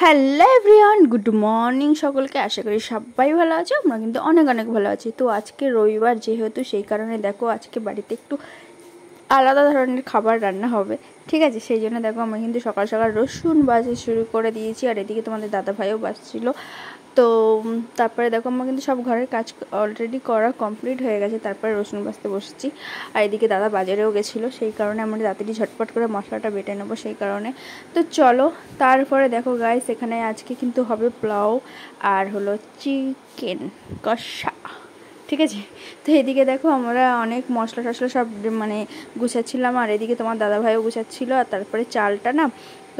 Hello everyone, good morning সকলকে। আশা করি সবাই ভালো আছো। আমরা কিন্তু অনেক অনেক ভালো আছি। তো আজকে রবিবার যেহেতু, সেই কারণে দেখো আজকে বাড়িতে একটু আলাদা ধরনের খাবার রান্না হবে, ঠিক আছে। সেই জন্য দেখো আমরা কিন্তু সকাল সকাল রসুন বাজা শুরু করে দিয়েছি, আর এদিকে তোমাদের দাদা ভাইও বাজছিল। তো তারপরে দেখো আমার কিন্তু সব ঘরের কাজ অলরেডি করা কমপ্লিট হয়ে গেছে। তারপরে রসুন বাজতে বসেছি, আর এদিকে দাদা বাজারেও গেছিলো, সেই কারণে আমরা তাড়াতাড়ি ঝটপট করে মশলাটা বেটে নেবো, সেই কারণে। তো চলো, তারপরে দেখো গাইস, এখানে আজকে কিন্তু হবে পোলাও আর হলো চিকেন কষা, ঠিক আছে। তো এদিকে দেখো আমরা অনেক মশলা টশলা সব মানে গুছাচ্ছিলাম, আর এদিকে তোমার দাদাভাইও গুছাচ্ছিলো। আর তারপরে চালটা না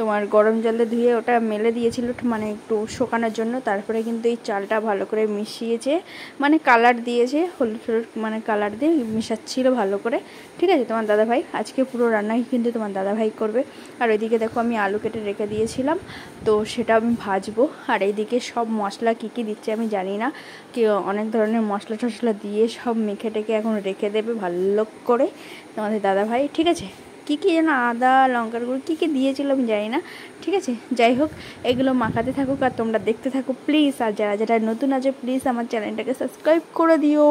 তোমার গরম জলে ধুয়ে ওটা মেলে দিয়েছিল, মানে একটু শুকানোর জন্য। তারপরে কিন্তু এই চালটা ভালো করে মিশিয়েছে, মানে কালার দিয়েছে, হলুদ হলুদ মানে কালার দিয়ে মিশাচ্ছিল ভালো করে, ঠিক আছে। তোমার দাদাভাই আজকে পুরো রান্নাই কিন্তু তোমার দাদাভাই করবে। আর ওইদিকে দেখো আমি আলু কেটে রেখে দিয়েছিলাম, তো সেটা আমি ভাজবো। আর এইদিকে সব মশলা কী কী দিচ্ছে আমি জানি না, কি অনেক ধরনের মশলা টশলা দিয়ে সব মেখে টেকে এখন রেখে দেবে ভালো করে তোমাদের দাদাভাই, ঠিক আছে। কী কী যেন আদা লঙ্কার গুঁড়ো কী কী দিয়েছিল আমি জানি না, ঠিক আছে। যাই হোক, এগুলো মাখাতে থাকুক আর তোমরা দেখতে থাকো প্লিজ। আর যারা যারা নতুন আছে প্লিজ আমার চ্যানেলটাকে সাবস্ক্রাইব করে দিও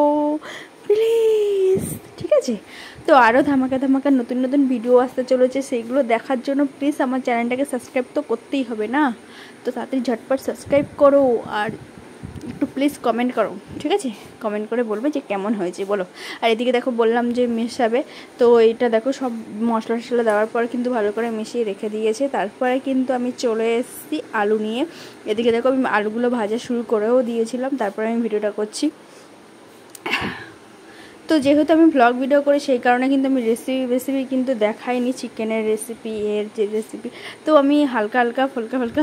প্লিজ, ঠিক আছে। তো আরও ধামাকা ধামাকা নতুন নতুন ভিডিও আসতে চলেছে, সেইগুলো দেখার জন্য প্লিজ আমার চ্যানেলটাকে সাবস্ক্রাইব তো করতেই হবে না। তো তাড়াতাড়ি ঝটপট সাবস্ক্রাইব করো, আর একটু প্লিজ কমেন্ট করো, ঠিক আছে। কমেন্ট করে বলবে যে কেমন হয়েছে বলো। আর এদিকে দেখো বললাম যে মেশাবে, তো এইটা দেখো সব মশলা টশলা দেওয়ার পর কিন্তু ভালো করে মিশিয়ে রেখে দিয়েছে। তারপরে কিন্তু আমি চলে এসেছি আলু নিয়ে। এদিকে দেখো আমি আলুগুলো ভাজা শুরু করেও দিয়েছিলাম, তারপরে আমি ভিডিওটা করছি। তো যেহেতু আমি ব্লগ ভিডিও করি, সেই কারণে কিন্তু আমি রেসিপি কিন্তু দেখাইনি, চিকেনের রেসিপি, এর যে রেসিপি। তো আমি হালকা হালকা হালকা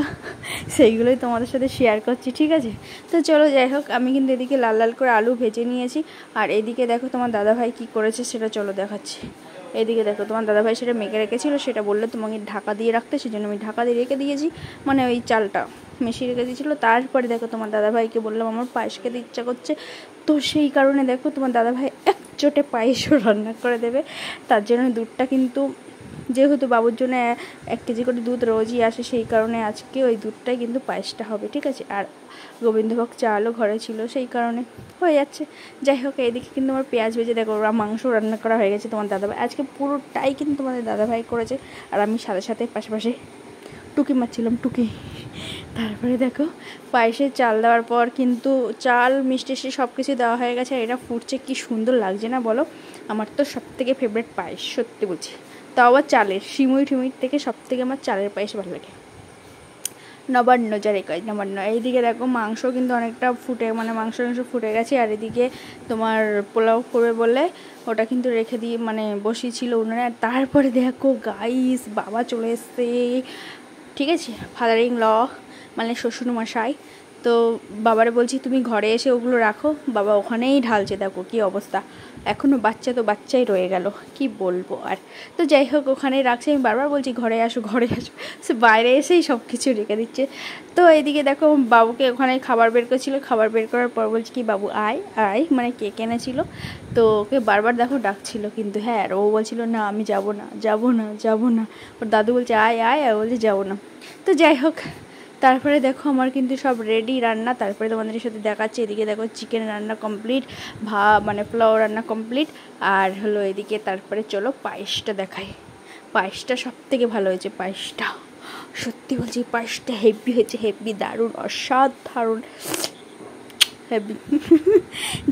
সেইগুলোই তোমাদের সাথে শেয়ার করছি, ঠিক আছে। তো চলো, যাই হোক, আমি কিন্তু এদিকে লাল লাল করে আলু ভেজে নিয়েছি। আর এদিকে দেখো তোমার দাদাভাই কী করেছে সেটা চলো দেখাচ্ছি। এদিকে দেখো তোমার দাদাভাই সেটা মেখে রেখেছিলো, সেটা বললো তোমাকে ঢাকা দিয়ে রাখতে, সেই জন্য আমি ঢাকা দিয়ে রেখে দিয়েছি, মানে ওই চালটা মিশিয়ে রেখে দিয়েছিলো। তারপরে দেখো তোমার দাদাভাইকে বললাম আমার পায়েস খেতে ইচ্ছা করছে, তো সেই কারণে দেখো তোমার দাদাভাই এক চোটে পায়েসও রান্না করে দেবে। তার জন্য দুধটা কিন্তু, যেহেতু বাবুর জন্য 1 কেজি করে দুধ রোজই আসে, সেই কারণে আজকে ওই দুধটাই কিন্তু পায়েসটা হবে, ঠিক আছে। আর গোবিন্দভোগ চালও ঘরে ছিল, সেই কারণে হয়ে যাচ্ছে। যাই হোক, এদিকে কিন্তু আমার পেঁয়াজ ভেজে দেখো মাংস রান্না করা হয়ে গেছে। তোমার দাদাভাই আজকে পুরোটাই কিন্তু তোমাদের দাদাভাই করেছে, আর আমি সাথে সাথে পাশাপাশি টুকি মারছিলাম, টুকি। তারপরে দেখো পায়েসে চাল দেওয়ার পর কিন্তু চাল মিষ্টি সব কিছু দেওয়া হয়ে গেছে, আর এটা ফুটছে, কি সুন্দর লাগছে না বলো। আমার তো সবথেকে ফেভারিট পায়েস, সত্যি বলছি। তাও আবার চালের, সিমুই টিমুইর থেকে সবথেকে আমার চালের পায়েস ভালো লাগে। নবান্ন, যার এই কাজ নবান্ন। এইদিকে দেখো মাংস কিন্তু অনেকটা ফুটে, মানে মাংস ফুটে গেছে। আর এদিকে তোমার পোলাও করবে বলে ওটা কিন্তু রেখে দিয়ে মানে বসিয়েছিল উনুনে। আর তারপরে দেখো গাইস, বাবা চলে এসছে, ঠিক আছে, ফাদার ইন ল মানে শ্বশুরমশাই। তো বাবারে বলছি তুমি ঘরে এসে ওগুলো রাখো, বাবা ওখানেই ঢালছে, দেখো কি অবস্থা। এখনও বাচ্চা তো বাচ্চাই রয়ে গেল, কি বলবো আর। তো যাই হোক, ওখানেই রাখছে, আমি বারবার বলছি ঘরে আসো ঘরে আসো, সে বাইরে এসেই সব কিছু রেখে দিচ্ছে। তো এইদিকে দেখো বাবুকে ওখানে খাবার বের করছিল, খাবার বের করার পর বলছি কি বাবু আয় আয়, মানে কেক এনেছিল। তো ওকে বারবার দেখো ডাকছিল, কিন্তু হ্যাঁ, আর ও বলছিল না আমি যাব না যাব না যাব না। ওর দাদু বলছে আয় আয়, আর বলছে যাবো না। তো যাই হোক, তারপরে দেখো আমার কিন্তু সব রেডি রান্না। তারপরে তোমাদের সাথে দেখাচ্ছি, এদিকে দেখো চিকেন রান্না কমপ্লিট, মানে পোলাও রান্না কমপ্লিট, আর হলো এদিকে। তারপরে চলো পায়েসটা দেখাই। পায়েসটা সব থেকে ভালো হয়েছে, পায়েসটা সত্যি বলছি, পায়েসটা হেভি হয়েছে, হেভি, দারুণ, অসাধারণ, হেভি।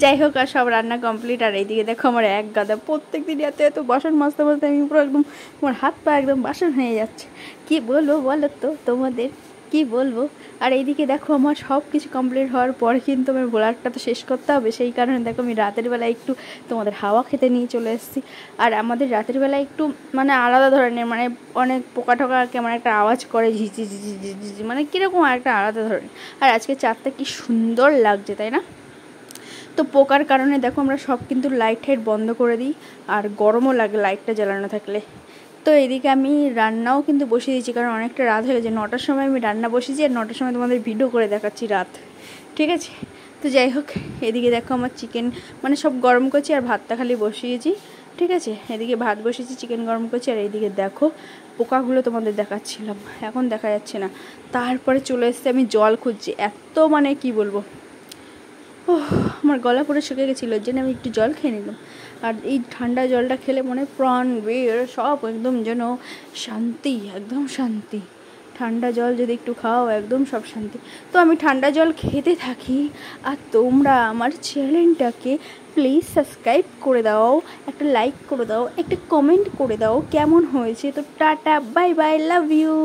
যাই হোক, আর সব রান্না কমপ্লিট। আর এইদিকে দেখো আমার এক গাদা প্রত্যেক দিন এত এত বাসন মাজতে মাজতে আমি পুরো একদম, আমার হাত পা একদম বাসন হয়ে যাচ্ছে। কি বলবো বলো তো তোমাদের, কি বলবো। আর এইদিকে দেখো আমার সব কিছু কমপ্লিট হওয়ার পর কিন্তু আমার ব্লগটা তো শেষ করতে হবে, সেই কারণে দেখো আমি রাতের বেলায় একটু তোমাদের হাওয়া খেতে নিয়ে চলে এসেছি। আর আমাদের রাতের বেলায় একটু মানে আলাদা ধরনের, মানে অনেক পোকা টোকা কেমন একটা আওয়াজ করে, ঝিঝি ঝিঝি ঝিঝি, মানে কীরকম একটা আলাদা ধরনের। আর আজকে চাঁদটা কি সুন্দর লাগছে, তাই না। তো পোকার কারণে দেখো আমরা সব কিন্তু লাইট টাইট বন্ধ করে দিই, আর গরমও লাগে লাইটটা জ্বালানো থাকলে। তো এদিকে আমি রান্নাও কিন্তু বসিয়ে দিয়েছি, কারণ অনেকটা রাত হয়ে গেছে। 9টার সময় আমি রান্না বসিয়েছি, আর 9টার সময় তোমাদের ভিডিও করে দেখাচ্ছি রাত, ঠিক আছে। তো যাই হোক, এদিকে দেখো আমার চিকেন মানে সব গরম করছি, আর ভাতটা খালি বসিয়েছি, ঠিক আছে। এদিকে ভাত বসেছি, চিকেন গরম করছি, আর এইদিকে দেখো পোকাগুলো তোমাদের দেখাচ্ছিলাম, এখন দেখা যাচ্ছে না। তারপরে চলে এসেছে আমি জল খুঁজছি, এত মানে কি বলবো, ও আমার গলা পুরো শুকিয়ে গেছিলো, ওর জন্য আমি একটু জল খেয়ে নিলাম। আর এই ঠান্ডা জলটা খেলে মনে প্রাণ বের সব একদম যেন শান্তি, একদম শান্তি। ঠান্ডা জল যদি একটু খাও একদম সব শান্তি। তো আমি ঠান্ডা জল খেতে থাকি, আর তোমরা আমার চ্যানেলটাকে প্লিজ সাবস্ক্রাইব করে দাও, একটা লাইক করে দাও, একটা কমেন্ট করে দাও কেমন হয়েছে। তো tata, bye bye, love you.